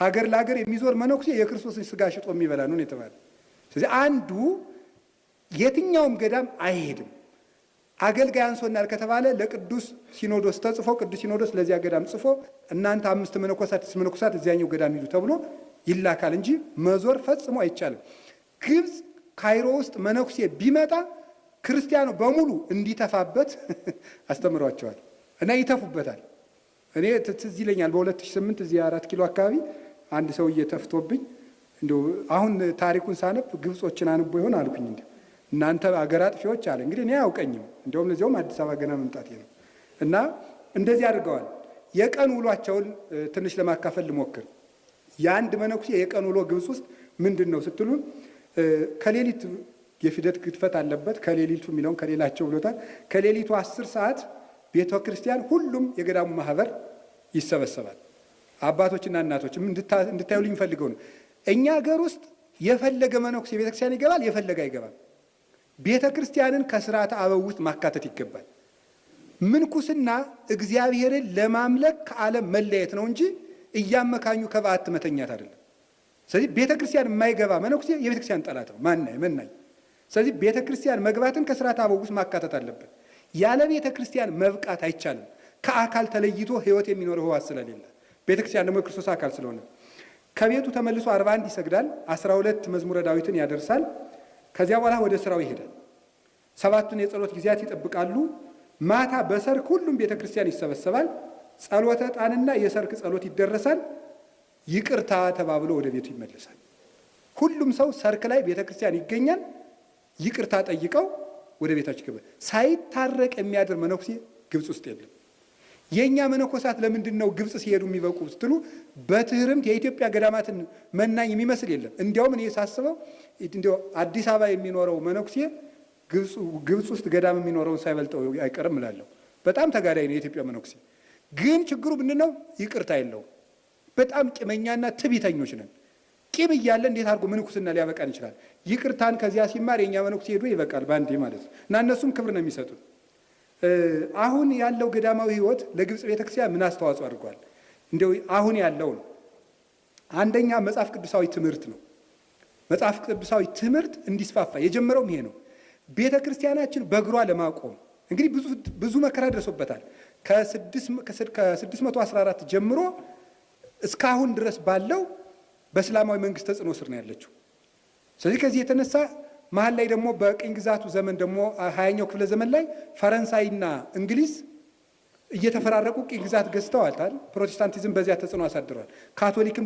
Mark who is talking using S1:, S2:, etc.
S1: ሀገር ለሀገር የሚዞር መነኩሴ የክርስቶስን ስጋ ሽጦ የሚበላ ነው የተባለ። ስለዚህ አንዱ የትኛውም ገዳም አይሄድም። አገልጋይ አንሶናል ከተባለ ለቅዱስ ሲኖዶስ ተጽፎ ቅዱስ ሲኖዶስ ለዚያ ገዳም ጽፎ እናንተ 5 መነኮሳት እዚያኛው ገዳም ሂዱ ተብሎ ይላካል እንጂ መዞር ፈጽሞ አይቻልም። ግብፅ ካይሮ ውስጥ መነኩሴ ቢመጣ ክርስቲያኑ በሙሉ እንዲተፋበት አስተምሯቸዋል እና ይተፉበታል። እኔ ትዝ ይለኛል በ2008 እዚህ 4 ኪሎ አካባቢ አንድ ሰውዬ ተፍቶብኝ እንደው አሁን ታሪኩን ሳነብ ግብጾችን አንቦ ይሆን አልኩኝ። እንዴ እናንተ አገር አጥፊዎች አለ። እንግዲህ እኔ አያውቀኝም፣ እንደውም ለዚያውም አዲስ አበባ ገና መምጣቴ ነው። እና እንደዚህ አድርገዋል። የቀን ውሏቸውን ትንሽ ለማካፈል ልሞክር። የአንድ መነኩሴ የቀን ውሎ ግብጽ ውስጥ ምንድን ነው ስትሉ ከሌሊት የፊደት ግድፈት አለበት። ከሌሊቱ የሚለውን ከሌላቸው ብሎታል። ከሌሊቱ 10 ሰዓት ቤተ ክርስቲያን ሁሉም የገዳሙ ማህበር ይሰበሰባል። አባቶችና እናቶች እንድታዩልኝ የሚፈልገው ነው። እኛ ሀገር ውስጥ የፈለገ መነኩሴ ቤተ ክርስቲያን ይገባል፣ የፈለገ አይገባም። ቤተ ክርስቲያንን ከስርዓተ አበው ውስጥ ማካተት ይገባል። ምንኩስና እግዚአብሔርን ለማምለክ ከዓለም መለየት ነው እንጂ እያመካኙ ከበዓት መተኛት አይደለም። ስለዚህ ቤተ ክርስቲያን የማይገባ መነኩሴ የቤተ ክርስቲያን ጠላት ነው፣ መናኝ። ስለዚህ ቤተ ክርስቲያን መግባትን ከስርዓተ አበው ውስጥ ማካተት አለበት። ያለ ቤተ ክርስቲያን መብቃት አይቻልም። ከአካል ተለይቶ ሕይወት የሚኖረው ሕዋስ ስለሌለ፣ ቤተ ክርስቲያን ደግሞ የክርስቶስ አካል ስለሆነ ከቤቱ ተመልሶ 41 ይሰግዳል፣ 12 መዝሙረ ዳዊትን ያደርሳል። ከዚያ በኋላ ወደ ስራው ይሄዳል። 7ቱን የጸሎት ጊዜያት ይጠብቃሉ። ማታ በሰርክ ሁሉም ቤተ ክርስቲያን ይሰበሰባል። ጸሎተ ዕጣንና የሰርክ ጸሎት ይደረሳል። ይቅርታ ተባብሎ ወደ ቤቱ ይመለሳል። ሁሉም ሰው ሰርክ ላይ ቤተ ክርስቲያን ይገኛል። ይቅርታ ጠይቀው ወደ ቤታቸው ይገባል። ሳይታረቅ የሚያድር መነኩሴ ግብጽ ውስጥ የለም። የኛ መነኮሳት ለምንድን ነው ግብጽ ሲሄዱ የሚበቁ ስትሉ በትህርምት የኢትዮጵያ ገዳማትን መናኝ የሚመስል የለም። እንዲያውም እኔ ሳስበው እንዲያው አዲስ አበባ የሚኖረው መነኩሴ ግብጽ ውስጥ ገዳም የሚኖረውን ሳይበልጠው አይቀርም እላለሁ። በጣም ተጋዳይ ነው የኢትዮጵያ መነኩሴ። ግን ችግሩ ምንድነው? ይቅርታ የለውም። በጣም ቂመኛና ትዕቢተኞች ነን። ቂም እያለ እንዴት አድርጎ ምንኩስና ሊያበቃን ይችላል? ይቅርታን ከዚያ ሲማር የኛ መነኩሴ ሄዶ ይበቃል ባንዴ ማለት ነው። እና እነሱም ክብር ነው የሚሰጡት። አሁን ያለው ገዳማዊ ሕይወት ለግብጽ ቤተክርስቲያን ምን አስተዋጽኦ አድርጓል? እንደው አሁን ያለው ነው። አንደኛ መጽሐፍ ቅዱሳዊ ትምህርት ነው። መጽሐፍ ቅዱሳዊ ትምህርት እንዲስፋፋ የጀመረውም ይሄ ነው። ቤተክርስቲያናችን በእግሯ ለማቆም እንግዲህ ብዙ መከራ ደርሶበታል። ከ614 ጀምሮ እስካሁን ድረስ ባለው በእስላማዊ መንግስት ተጽዕኖ ስር ነው ያለችው። ስለዚህ ከዚህ የተነሳ መሀል ላይ ደግሞ በቅኝ ግዛቱ ዘመን ደግሞ 20ኛው ክፍለ ዘመን ላይ ፈረንሳይና እንግሊዝ እየተፈራረቁ ቅኝ ግዛት ገዝተዋል። ፕሮቴስታንቲዝም በዚያ ተጽዕኖ አሳድሯል። ካቶሊክም